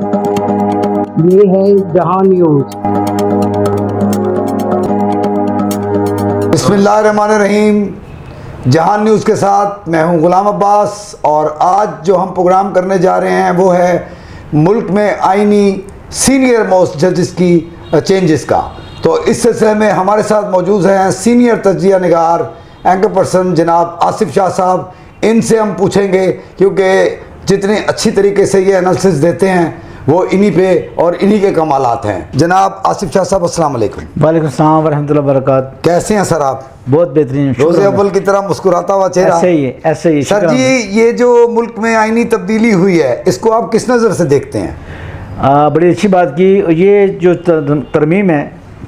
ये है जहां न्यूज़। बिस्मिल्लाहिर्रहमानिर्रहीम। जहां न्यूज़ के साथ मैं हूं गुलाम अब्बास और आज जो हम प्रोग्राम करने जा रहे हैं वो है मुल्क में आईनी सीनियर मोस्ट जजेस की चेंजेस का। तो इस सिलसिले में हमारे साथ मौजूद हैं सीनियर तज्जिया निगार एंकर पर्सन जनाब आसिफ शाह साहब। इनसे हम पूछेंगे क्योंकि जितने अच्छी तरीके से ये एनालिसिस देते हैं वो इन्हीं पे और इन्हीं के कमालात हैं। जनाब आसिफ शाह साहब अस्सलाम वालेकुम। वालेकुम सलाम वरहमतुल्लाहि वबरकातुहू। कैसे हैं सर आप? बहुत बेहतरीन, रोज़े अव्वल की तरह मुस्कुराता हुआ चेहरा। ऐसे ही सर जी, ये जो मुल्क में आईनी तब्दीली हुई है इसको आप किस नज़र से देखते हैं? बड़ी अच्छी बात की। ये जो तरमीम है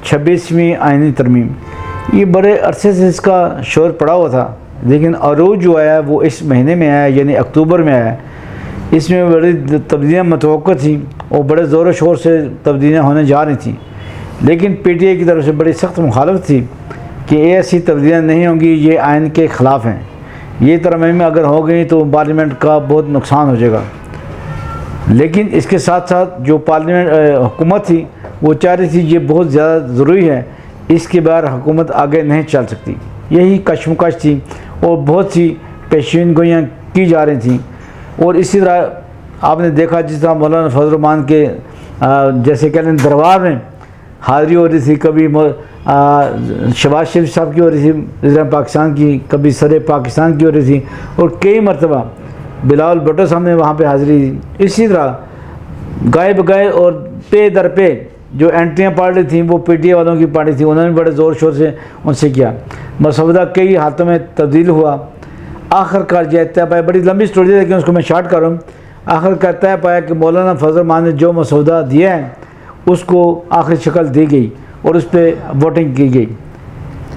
26वीं आईनी तरमीम, ये बड़े अरसे से इसका शोर पड़ा हुआ था, लेकिन अरूज जो आया वो इस महीने में आया, यानी अक्टूबर में आया। इसमें बड़ी तब्दीलियाँ मतवक्को थी और बड़े ज़ोर व शोर से तब्दीलियाँ होने जा रही थी, लेकिन PTI की तरफ से बड़ी सख्त मुखालफत थी कि ऐसी तब्दीलियाँ नहीं होंगी, ये आइन के ख़िलाफ़ हैं। ये तरमीमें अगर हो गई तो पार्लियामेंट का बहुत नुकसान हो जाएगा। लेकिन इसके साथ साथ जो पार्लियामेंट हुकूमत थी वो चाह रही थी ये बहुत ज़्यादा ज़रूरी है, इसके बाद हुकूमत आगे नहीं चल सकती। यही कशमकश थी और बहुत सी पेशीन गोइयाँ की जा रही थी। और इसी तरह आपने देखा जिस तरह मौलाना फजल रहमान के जैसे कह लें दरबार में हाज़री हो रही थी, कभी शहबाज शरीफ साहब की हो रही थी वज़ीर पाकिस्तान की, कभी सदर पाकिस्तान की हो रही थी, और कई मरतबा बिलावल भुट्टो साहब ने वहाँ पर हाज़री दी। इसी तरह गाए बगाए और पे दर पे जो एंट्रियाँ पड़ रही थी वो PTI वालों की पार्टी थी, उन्होंने बड़े ज़ोर शोर से उनसे किया। मसौदा कई हाथों में तब्दील हुआ। आखिरकार यह तय पाया, बड़ी लंबी स्टोरी है लेकिन उसको मैं शार्ट करूँ। आखिरकार तय पाया कि मौलाना फजल रहमान ने जो मसौदा दिया है उसको आखिरी शक्ल दी गई और उस पर वोटिंग की गई।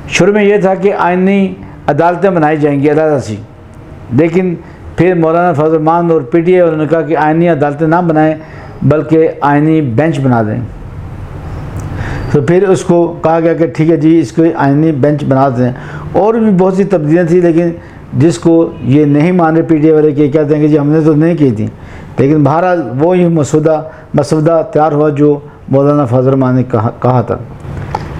शुरू में यह था कि आइनी अदालतें बनाई जाएंगी अलग सी, लेकिन फिर मौलाना फजल रहमान और PTI वालों ने कहा कि आइनी अदालतें ना बनाएं बल्कि आइनी बेंच बना दें। तो फिर उसको कहा गया कि ठीक है जी, इसको आइनी बेंच बना दें। और भी बहुत सी तब्दीलियाँ थी, लेकिन जिसको ये नहीं मान रहे PTI वाले कि कहते हैं कि जी हमने तो नहीं की थी, लेकिन बहरहाल वो ही मसौदा तैयार हुआ जो मौलाना फजल रहमान ने कहा था।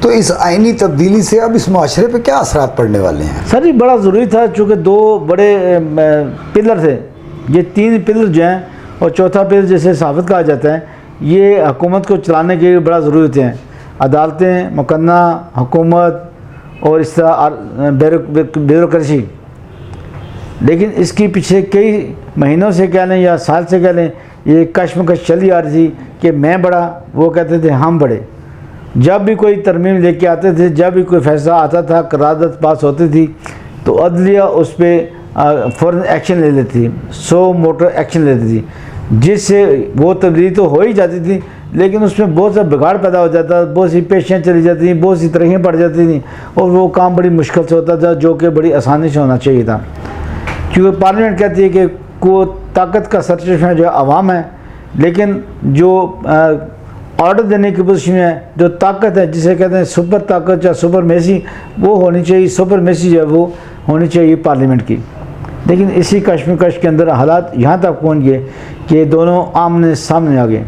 तो इस आईनी तब्दीली से अब इस माशरे पे क्या असरात पड़ने वाले हैं? सर ये बड़ा ज़रूरी था, चूँकि दो बड़े पिलर थे। ये तीन पिलर जो हैं और चौथा पिलर जिसे सहाफ़त कहा जाता है, ये हुकूमत को चलाने के लिए बड़ा ज़रूरी होते हैं। अदालतें, मुकन्ना हुकूमत और इस तरह ब्यूरोक्रेसी। लेकिन इसके पीछे कई महीनों से कह लें या साल से कह लें ये कशमकश चली आ रही थी कि मैं बड़ा, वो कहते थे हम बड़े। जब भी कोई तरमीम लेके आते थे, जब भी कोई फैसला आता था, करारदाद पास होती थी, तो अदलिया उस पर फ़ौरन एक्शन ले लेती थी, 100 मोटर एक्शन लेती थी, जिससे वो तब्दीली तो हो ही जाती थी, लेकिन उसमें बहुत सा बिगाड़ पैदा हो जाता, बहुत सी पेशियाँ चली जाती थी, बहुत सी तरक्कियाँ पड़ जाती थी और वो काम बड़ी मुश्किल से होता था, जो कि बड़ी आसानी से होना चाहिए था। क्योंकि पार्लियामेंट कहती है कि को ताकत का सरचश्मा जो आवाम है, लेकिन जो ऑर्डर देने की पोजीशन में जो ताकत है, जिसे कहते हैं सुपर ताकत या सुपर मेसी, वो होनी चाहिए, सुपर मेसी जो है वो होनी चाहिए पार्लियामेंट की। लेकिन इसी कशमकश के अंदर हालात यहाँ तक पहुँच गए कि दोनों आमने सामने आ गए।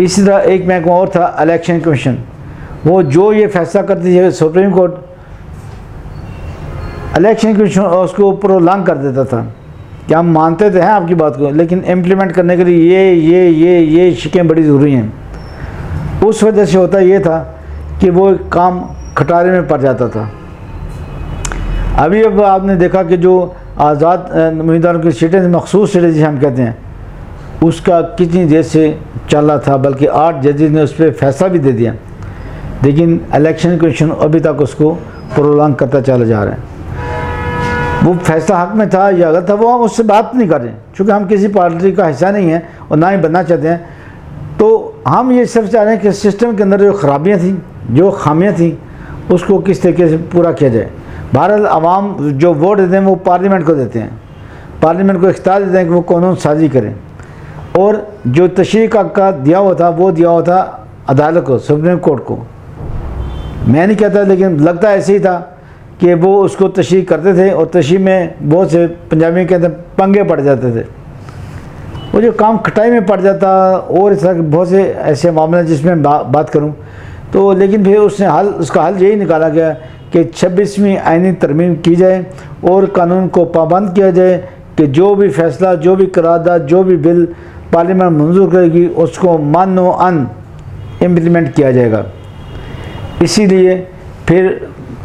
इसी तरह एक महकमा और था इलेक्शन कमीशन, वो जो ये फैसला करती है सुप्रीम कोर्ट, इलेक्शन कमीशन उसको प्रोलॉन्ग कर देता था कि हम मानते थे हैं आपकी बात को, लेकिन इम्प्लीमेंट करने के लिए ये शिकें बड़ी ज़रूरी हैं। उस वजह से होता ये था कि वो काम खटारे में पड़ जाता था। अभी अब आपने देखा कि जो आज़ाद उम्मीदवारों की सीटें, मखसूस सीटें जिसे हम कहते हैं, उसका कितनी देर से चल रहा था, बल्कि 8 जजेस ने उस पर फैसला भी दे दिया, लेकिन इलेक्शन कमीशन अभी तक उसको प्रोलॉन्ग करता चला जा रहा है। वो फैसला हक में था या गलत था, वो हम उससे बात नहीं कर रहे, क्योंकि हम किसी पार्टी का हिस्सा नहीं हैं और ना ही बनना चाहते हैं। तो हम ये सिर्फ चाह रहे हैं कि सिस्टम के अंदर जो ख़राबियाँ थी, जो खामियाँ थी, उसको किस तरीके से पूरा किया जाए। भारत आवाम जो वोट देते हैं वो पार्लियामेंट को देते हैं, पार्लियामेंट को इख्तियार देते हैं कि वो कानून साजी करें, और जो तशरीह का दिया हुआ था वो दिया हुआ था अदालत को, सुप्रीम कोर्ट को। मैं नहीं कहता, लेकिन लगता ऐसे ही था कि वो उसको तशरीह करते थे और तशरीह में बहुत से पंजाबी कहते हैं पंगे पड़ जाते थे। वो जो काम खटाई में पड़ जाता और इस तरह के बहुत से ऐसे मामले जिसमें बात करूं तो, लेकिन फिर उसका हल यही निकाला गया कि 26वीं आईनी तरमीम की जाए और कानून को पाबंद किया जाए कि जो भी फैसला, जो भी करारदाद, जो भी बिल पार्लियामेंट मंजूर करेगी उसको मानो अन इम्प्लीमेंट किया जाएगा। इसीलिए फिर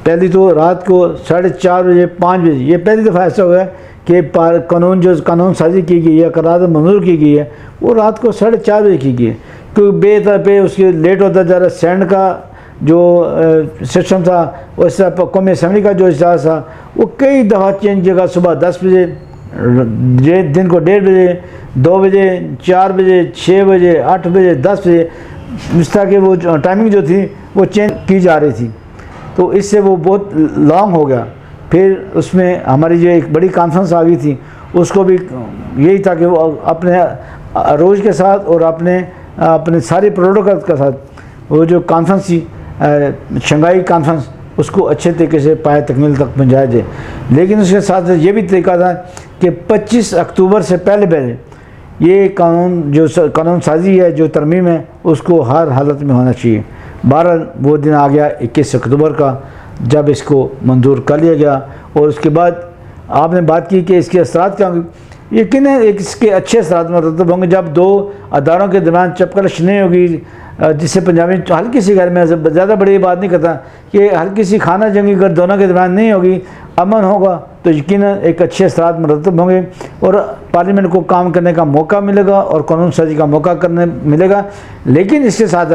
पहली तो रात को 4:30 बजे 5 बजे ये पहली दफ़ा ऐसा हुआ है कि कानून साजी की गई है, करारदाद मंजूर की गई है, वो रात को 4:30 बजे की गई है, क्योंकि बेतर पे उसके लेट होता जा रहा। सैंड का जो सिस्टम था, उस तरह कौमी असम्बली का जो इजलास था वो कई दफ़ा चेंज किया। सुबह 10 बजे, दिन को 1:30 बजे, 2 बजे, 4 बजे, 6 बजे, 8 बजे, 10 बजे, इस तरह की वो टाइमिंग जो थी वो चेंज की जा रही थी। तो इससे वो बहुत लॉन्ग हो गया। फिर उसमें हमारी जो एक बड़ी कॉन्फ्रेंस आ गई थी, उसको भी यही था कि वो अपने रोज़ के साथ और अपने सारे प्रोटोकॉल के साथ वो जो कॉन्फ्रेंस थी शंघाई कॉन्फ्रेंस, उसको अच्छे तरीके से पाए तकमील तक पहुँचाया जाए। लेकिन उसके साथ ये भी तरीका था कि 25 अक्टूबर से पहले ये कानून साजी है, जो तरमीम है, उसको हर हालत में होना चाहिए। 12 वो दिन आ गया 21 अक्टूबर का, जब इसको मंजूर कर लिया गया। और उसके बाद आपने बात की कि इसके असरात क्या होंगे। यकीन है इसके अच्छे असरात मतलब होंगे जब दो अदारों के दरमियान चपकलश नहीं होगी, जिससे पंजाबी हल्की सी घर में ज़्यादा बड़ी बात नहीं करता कि हल्की सी खाना जंगी अगर दोनों के दरमियान नहीं होगी, अमन होगा, तो यकीनन एक अच्छे असरात मरतब होंगे और पार्लियामेंट को काम करने का मौका मिलेगा और कानून साजी का मौका करने मिलेगा। लेकिन इसके साथ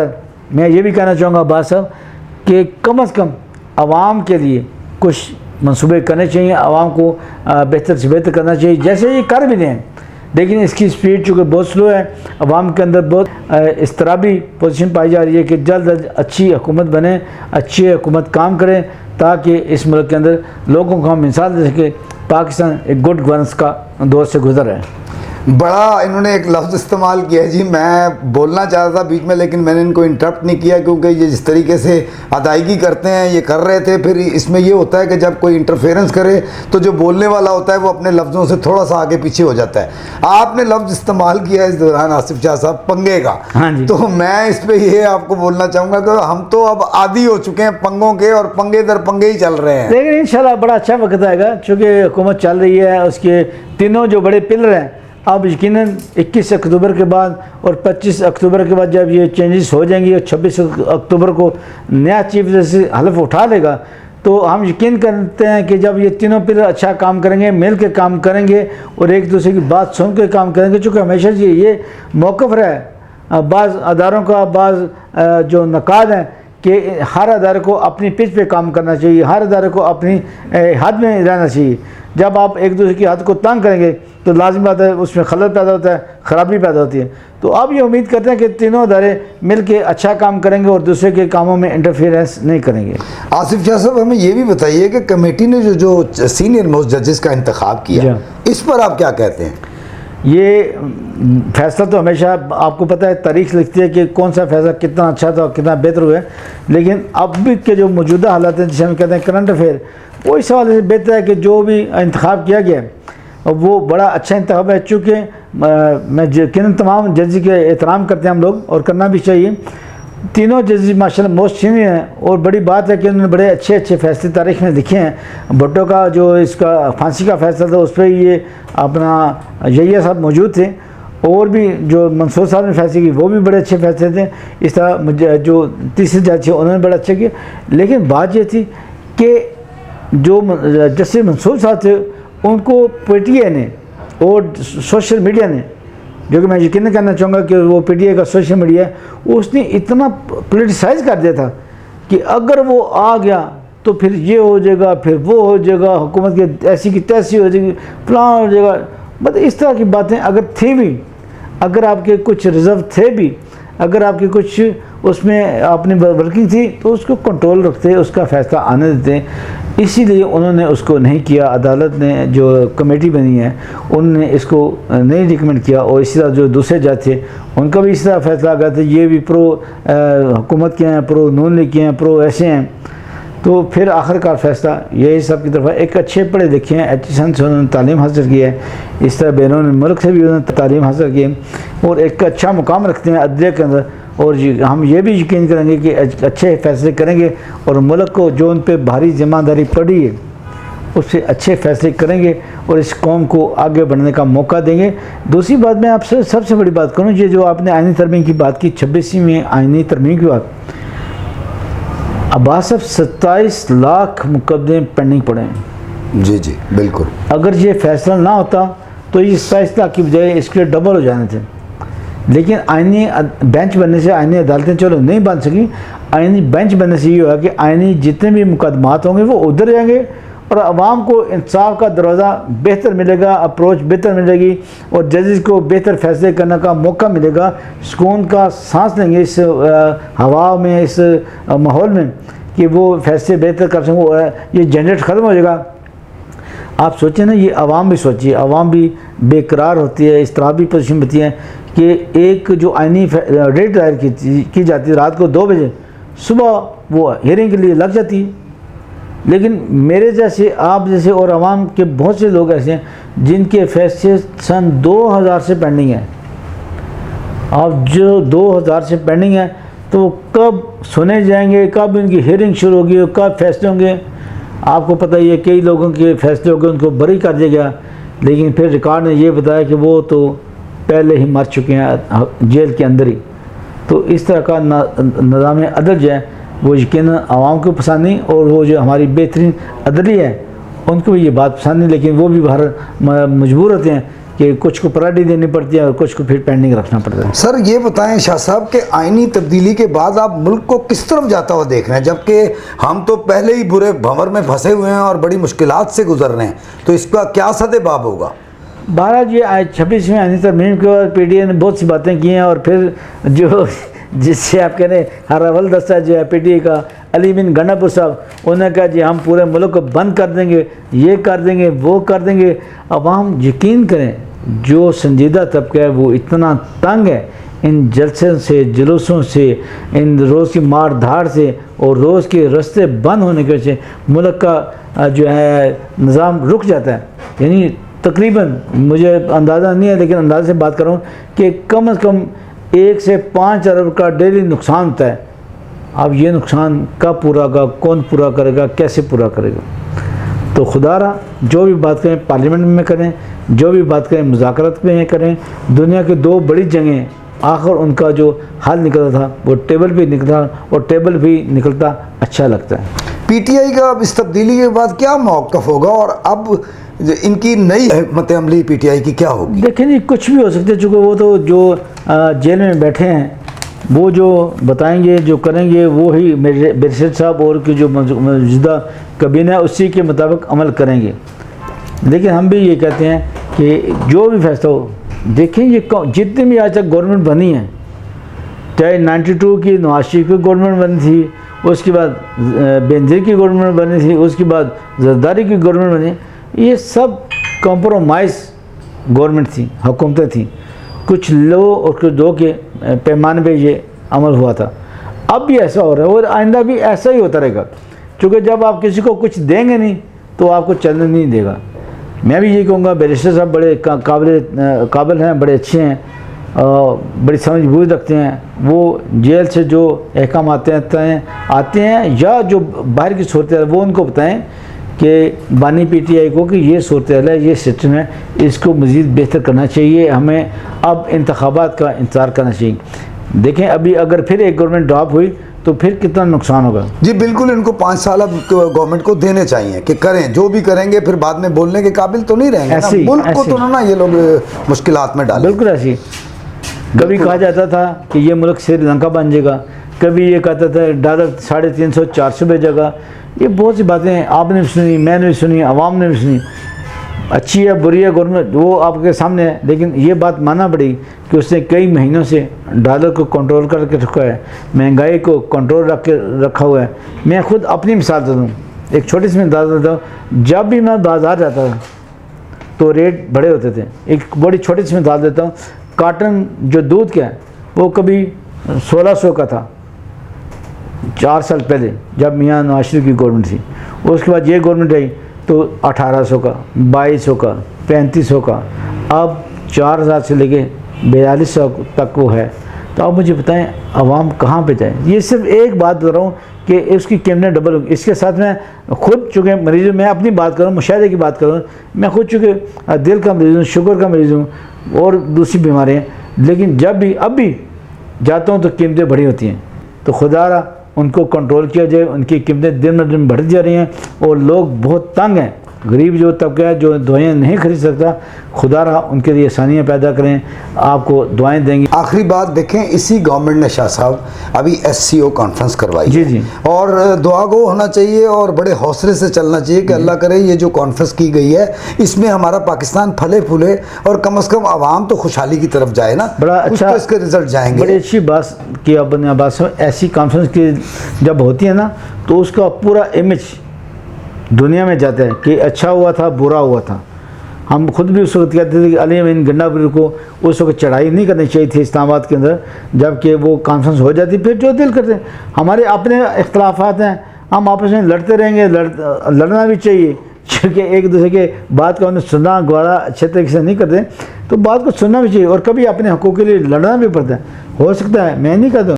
मैं ये भी कहना चाहूँगा बात साहब कि कम से कम आवाम के लिए कुछ मंसूबे करने चाहिए, आवाम को बेहतर से बेहतर करना चाहिए, जैसे ये कर भी दें। लेकिन इसकी स्पीड चूँकि बहुत स्लो है, आवाम के अंदर बहुत इस्तराबी पोजीशन पाई जा रही है कि जल्द अज अच्छी हुकूमत बने, अच्छी हुकूमत काम करे, ताकि इस मुल्क के अंदर लोगों को हम मिसाल दे सके पाकिस्तान एक गुड गवर्नेंस का दौर से गुजर है। बड़ा इन्होंने एक लफ्ज़ इस्तेमाल किया है जी, मैं बोलना चाहता था बीच में लेकिन मैंने इनको इंटरप्ट नहीं किया, क्योंकि ये जिस तरीके से अदायगी करते हैं ये कर रहे थे। फिर इसमें ये होता है कि जब कोई इंटरफेरेंस करे तो जो बोलने वाला होता है वो अपने लफ्ज़ों से थोड़ा सा आगे पीछे हो जाता है। आपने लफ्ज़ इस्तेमाल किया इस दौरान आसिफ शाह साहब, पंगे का। हाँ जी। तो मैं इस पर ये आपको बोलना चाहूँगा कि हम तो अब आदी हो चुके हैं पंगों के, और पंगे दर पंगे ही चल रहे हैं। लेकिन इंशाल्लाह बड़ा अच्छा वक्त आएगा, चूँकि हुकूमत चल रही है, उसके तीनों जो बड़े पिलर हैं अब यकीनन 21 अक्टूबर के बाद और 25 अक्टूबर के बाद जब ये चेंजेस हो जाएंगी और 26 अक्टूबर को नया चीफ जस्टिस हलफ उठा लेगा, तो हम यकीन करते हैं कि जब ये तीनों पिलर अच्छा काम करेंगे, मिल के काम करेंगे और एक दूसरे की बात सुन के काम करेंगे। चूँकि हमेशा ये मौक़िफ़ रहा है बाज़ अदारों का, बाज़ जो नकाद हैं कि हर अदारे को अपनी पिच पे काम करना चाहिए, हर अदारे को अपनी हद में रहना चाहिए। जब आप एक दूसरे की हद को तंग करेंगे तो लाजिम बात है उसमें खलल पैदा होता है, ख़राबी पैदा होती है। तो अब ये उम्मीद करते हैं कि तीनों अदारे मिल के अच्छा काम करेंगे और दूसरे के कामों में इंटरफेरेंस नहीं करेंगे। आसिफ शाह साहब, हमें ये भी बताइए कि कमेटी ने जो सीनियर मोस्ट जजेस का इंतखाब किया, इस पर आप क्या कहते हैं? ये फैसला तो हमेशा आपको पता है तारीख लिखती है कि कौन सा फैसला कितना अच्छा था और कितना बेहतर हुआ है, लेकिन अब भी के जो मौजूदा हालात हैं जिसे हम कहते हैं करंट अफेयर, वो इस हवाले से बेहतर है कि जो भी इंतखाब किया गया है वो बड़ा अच्छा इंतखाब है। चूँकि मैं यकीनन तमाम जज के एहतराम करते हैं हम लोग और करना भी चाहिए। तीनों जज माशाल्लाह मोस्ट सीनियर हैं और बड़ी बात है कि उन्होंने बड़े अच्छे अच्छे फैसले तारीख में लिखे हैं। भुट्टो का जो इसका फांसी का फैसला था उस पर ये अपना यहिया साहब मौजूद थे, और भी जो मंसूर साहब ने फैसले की वो भी बड़े अच्छे फैसले थे। इस तरह जो तीसरे जज थे उन्होंने बड़ा अच्छा किया। लेकिन बात ये थी कि जो जस्टिस मंसूर साहब थे उनको पीटीआई ने और सोशल मीडिया ने, जो कि मैं यकीन करना चाहूँगा कि वो पीटीआई का सोशल मीडिया उसने इतना पोलिटिसाइज कर दिया था कि अगर वो आ गया तो फिर ये हो जाएगा, फिर वो हो जाएगा, हुकूमत की ऐसी की तैसी हो जाएगी, फलां हो जाएगा। मतलब इस तरह की बातें अगर थी भी, अगर आपके कुछ रिजर्व थे भी, अगर आपकी कुछ उसमें अपनी वर्किंग थी तो उसको कंट्रोल रखते, उसका फ़ैसला आने देते। इसीलिए उन्होंने उसको नहीं किया। अदालत ने जो कमेटी बनी है उन्होंने इसको नहीं रिकमेंड किया, और इसी तरह जो दूसरे जज थे उनका भी इसी तरह फैसला आ गया था, ये भी प्रो हुकूमत के हैं, प्रो नून लीग के हैं, प्रो ऐसे हैं। तो फिर आखिरकार फैसला यही सब की तरफ है। एक अच्छे पढ़े लिखे हैं, अच्छी सन से उन्होंने तालीम हासिल की है, इस तरह बैरून मुल्क से भी उन्होंने तालीम हासिल की है और एक अच्छा मुकाम रखते हैं अदलिया के अंदर। और हम ये भी यकीन करेंगे कि अच्छे फैसले करेंगे और मुल्क को जो उन पर भारी जिम्मेदारी पड़ी है उससे अच्छे फैसले करेंगे और इस कौम को आगे बढ़ने का मौका देंगे। दूसरी बात मैं आपसे सबसे बड़ी बात करूँ, ये जो आपने आईनी तरमीम की बात की, 26वीं आईनी तरमीम की बात, अब्बास साहब 27 लाख मुकदमे पेंडिंग पड़े हैं। जी जी बिल्कुल। अगर ये फैसला ना होता तो ये 27 लाख की बजाय इसके लिए डबल हो जाने थे। लेकिन आईनी बेंच बनने से आईनी अदालतें चलो नहीं बन सकी, आईनी बेंच बनने से ये हुआ कि आईनी जितने भी मुकदमात होंगे वो उधर जाएंगे और आवाम को इंसाफ का दरवाज़ा बेहतर मिलेगा, अप्रोच बेहतर मिलेगी और जजेस को बेहतर फैसले करने का मौका मिलेगा, सुकून का सांस लेंगे इस हवा में, इस माहौल में कि वो फैसले बेहतर कर सकें, ये झंझट ख़त्म हो जाएगा। आप सोचें ना, ये आवाम भी सोचिए, आवाम भी बेकरार होती है, इस तरह भी पोजीशन होती है कि एक जो आईनी रेट दायर की जाती है रात को 2 बजे, सुबह वो हियरिंग के लिए लग जाती है। लेकिन मेरे जैसे, आप जैसे और आवाम के बहुत से लोग ऐसे हैं जिनके फैसले सन 2000 से पेंडिंग हैं। अब जो 2000 से पेंडिंग है तो कब सुने जाएंगे, कब इनकी हियरिंग शुरू होगी और कब फैसले होंगे। आपको पता ही है कई लोगों के फैसले हो गए, उनको बरी कर दिया गया, लेकिन फिर रिकॉर्ड ने ये बताया कि वो तो पहले ही मर चुके हैं जेल के अंदर ही। तो इस तरह का निज़ाम अदल जो है वो यकीनन आवाम को पसंद नहीं और वो जो हमारी बेहतरीन अदली है उनको भी ये बात पसंद नहीं, लेकिन वो भी बाहर मजबूर होते हैं कि कुछ को प्रायोरिटी देनी पड़ती है और कुछ को फिर पेंडिंग रखना पड़ता है। सर ये बताएं शाह साहब कि आईनी तब्दीली के बाद आप मुल्क को किस तरफ जाता हुआ देख रहे हैं, जबकि हम तो पहले ही बुरे भंवर में फंसे हुए हैं और बड़ी मुश्किलात से गुजर रहे हैं, तो इसका क्या सद्देबाब होगा? 26वीं आईनी तरमीम के बाद PTI ने बहुत सी बातें की हैं और फिर जो जिससे आप कह रहे हैं हर अव्वल दस्ता जो है PTI का अली बिन गंडापुर साहब, उन्होंने कहा जी हम पूरे मुल्क को बंद कर देंगे, ये कर देंगे, वो कर देंगे। अब हम यकीन करें जो संजीदा तबका है वो इतना तंग है इन जलसे से, जुलूसों से, इन रोज़ की मार धाड़ से और रोज़ के रास्ते बंद होने की वजह से मुल्क का जो है निज़ाम रुक जाता है। यानी तकरीबन, मुझे अंदाज़ा नहीं है लेकिन अंदाज़े से बात कर रहा हूँ कि कम से कम 1 से 5 अरब का डेली नुकसान होता है। अब ये नुकसान कब पूरा होगा, कौन पूरा करेगा, कैसे पूरा करेगा? तो खुदारा जो भी बात करें पार्लियामेंट में करें, जो भी बात करें मुज़ाकरात में करें। दुनिया की 2 बड़ी जंगें आखिर उनका जो हल निकलता था वो टेबल पे निकलता और टेबल भी निकलता अच्छा लगता है। PTI का अब इस तब्दीली के बाद क्या मौक़िफ़ होगा और अब इनकी नई हिकमत अमली PTI की क्या होगी? देखें जी, कुछ भी हो सकता है, चूँकि वो तो जो जेल में बैठे हैं वो जो बताएंगे, जो करेंगे, वो ही बैरिस्टर साहब और की जो मौजूदा कबीना है उसी के मुताबिक अमल करेंगे। लेकिन हम भी ये कहते हैं कि जो भी फैसला हो, देखें ये जितनी भी आज तक गवर्नमेंट बनी है, चाहे 92 की नवाज शरीफ की गवर्नमेंट बनी थी, उसके बाद बेनज़ीर की गवर्नमेंट बनी थी, उसके बाद जरदारी की गवर्नमेंट बनी, ये सब कॉम्प्रोमाइज़ गवर्नमेंट थी, हुकूमतें थी। कुछ लो और कुछ दो के पैमाने पे ये अमल हुआ था। अब भी ऐसा हो रहा है और आइंदा भी ऐसा ही होता रहेगा, क्योंकि जब आप किसी को कुछ देंगे नहीं तो आपको चलने नहीं देगा। मैं भी ये कहूँगा बैरिस्टर साहब बड़े काबिल हैं, बड़े अच्छे हैं, बड़ी समझ बूझ रखते हैं। वो जेल से जो अहकाम आते हैं या जो बाहर की सूरत है वो उनको बताएं कि बानी PTI को कि ये सूरत है, ये सिस्टम है, इसको मज़ीद बेहतर करना चाहिए, हमें अब इंतखाबात का इंतज़ार करना चाहिए। देखें अभी अगर फिर एक गवर्नमेंट ड्रॉप हुई तो फिर कितना नुकसान होगा। जी बिल्कुल, इनको 5 साल अब गवर्नमेंट को देने चाहिए कि करें, जो भी करेंगे फिर बाद में बोलने के काबिल तो नहीं रहेंगे ना। मुल्क को तो ना ये लोग मुश्किलात में डालें। बिल्कुल ऐसी, कभी कहा जाता था कि ये मुल्क श्रीलंका बन जाएगा, कभी ये कहता था डॉलर 350-400 भेजेगा। ये बहुत सी बातें आपने भी सुनी, मैंने भी सुनी, आवाम ने भी सुनी। अच्छी है बुरी है गवर्नमेंट वो आपके सामने है, लेकिन ये बात मानना पड़ी कि उसने कई महीनों से डॉलर को कंट्रोल करके रखा है, महंगाई को कंट्रोल रखा हुआ है। मैं खुद अपनी मिसाल देता हूँ, एक छोटी सी मिसाल देता हूँ। जब भी मैं बाज़ार जाता था तो रेट बड़े होते थे। एक बड़ी छोटी सी मिसाल देता हूँ, कार्टन जो दूध का है वो कभी 1600 का था, 4 साल पहले जब मियाँ नवाज शरीफ की गवर्नमेंट थी, उसके बाद ये गवर्नमेंट आई तो 1800 का, 2200 का, 3500 का, अब 4000 से लेके 4200 तक वो है। तो आप मुझे बताएं आवाम कहाँ पे जाए? ये सिर्फ एक बात बता रहा हूँ कि उसकी कीमतें डबल होगी। इसके साथ मैं खुद चूँकि मरीज़ हूँ, मैं अपनी बात करूँ, मुशाहिदे की बात करूँ, मैं खुद चूँकि दिल का मरीज़ हूँ, शुगर का मरीज़ हूँ और दूसरी बीमारियाँ, लेकिन जब भी अब भी जाता हूँ तो कीमतें बढ़ी होती हैं। तो खुदा उनको कंट्रोल किया जाए, उनकी कीमतें दिन ब दिन बढ़ती जा रही हैं और लोग बहुत तंग हैं। गरीब जो तबका है जो दवाइयाँ नहीं खरीद सकता, खुदा उनके लिए आसानियाँ पैदा करें, आपको दुआएं देंगे। आखिरी बात देखें, इसी गवर्नमेंट ने शाह साहब अभी SCO कॉन्फ्रेंस करवाई जी है। जी। और दुआ गो होना चाहिए और बड़े हौसले से चलना चाहिए कि अल्लाह करे ये जो कॉन्फ्रेंस की गई है इसमें हमारा पाकिस्तान फले फूले और कम से कम आवाम तो खुशहाली की तरफ जाए ना। बड़ा कुछ अच्छा, तो इसके रिजल्ट जाएंगे। बड़ी अच्छी बात की आपने अब्बास साहब। ऐसी कॉन्फ्रेंस की जब होती है ना तो उसका पूरा इमेज दुनिया में जाता है कि अच्छा हुआ था, बुरा हुआ था। हम खुद भी उस वक्त कहते थे कि अली अमीन गंडापुरी को उस वक्त चढ़ाई नहीं करनी चाहिए थी इस्लामाबाद के अंदर, जबकि वो कॉन्फ्रेंस हो जाती, फिर जो दिल करते। हमारे अपने इख्तलाफात हैं, हम आपस में लड़ते रहेंगे, लड़ना भी चाहिए, क्योंकि एक दूसरे के बात का उन्हें सुनना गवारा अच्छे तरीके से नहीं करते, तो बात को सुनना भी चाहिए और कभी अपने हक़ों के लिए लड़ना भी पड़ता है। हो सकता है, मैं नहीं कहता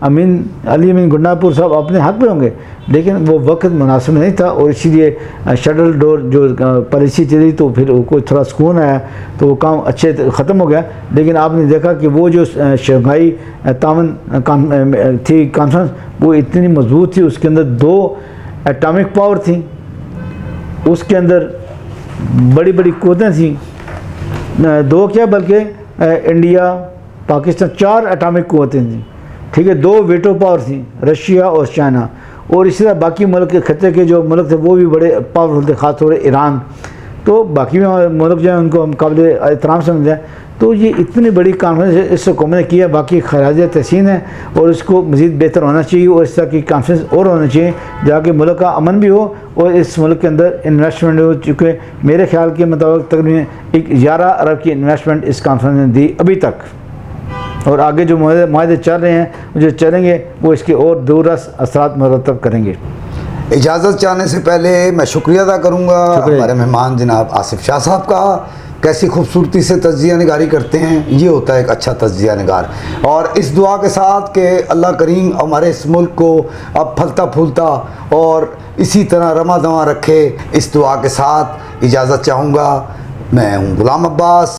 अली अमीन गुंडापुर साहब अपने हक़ में होंगे, लेकिन वो वक्त मुनासिब नहीं था और इसीलिए शटल डोर जो पॉलिसी चली तो फिर को थोड़ा सुकून आया, तो वो काम अच्छे ख़त्म हो गया। लेकिन आपने देखा कि वो जो शंघाई तावन थी कॉन्फ्रेंस, वो इतनी मजबूत थी, उसके अंदर 2 एटॉमिक पावर थी, उसके अंदर बड़ी बड़ी कुव्वतें थीं, 2 क्या बल्कि इंडिया पाकिस्तान 4 एटॉमिक कुव्वतें थीं, ठीक है। 2 वेटो पावर थी, रशिया और चाइना, और इसी तरह बाकी मुल्क के खत्े के जो मुल्क थे वो भी बड़े पावरफुल थे, ख़ासतौर पर ईरान। तो बाकी मुल्क जो है उनको हम काबिल एहतराम समझते हैं। तो ये इतनी बड़ी कॉन्फ्रेंस इस हुकूमत ने किया, बाकी खराज तहसीन है और इसको मज़ीद बेहतर होना चाहिए और इस तरह की कॉन्फ्रेंस और होना चाहिए जाके मुल्क का अमन भी हो और इस मुल्क के अंदर इन्वेस्टमेंट हो। चूँकि मेरे ख्याल के मुताबिक तकरीबन 11 अरब की इन्वेस्टमेंट इस कॉन्फ्रेंस ने दी अभी तक, और आगे जो माहदे चल रहे हैं जो चलेंगे वो इसके और दूररस असरात मरतब करेंगे। इजाज़त चाहने से पहले मैं शुक्रिया अदा करूँगा हमारे मेहमान जनाब आसिफ शाह साहब का। कैसी खूबसूरती से तज्जिया निगारी करते हैं, ये होता है एक अच्छा तज्जिया निगार। और इस दुआ के साथ कि अल्लाह करीम हमारे इस मुल्क को अब फलता फूलता और इसी तरह रमा दमा रखे, इस दुआ के साथ इजाज़त चाहूँगा। मैं हूँ गुलाम अब्बास।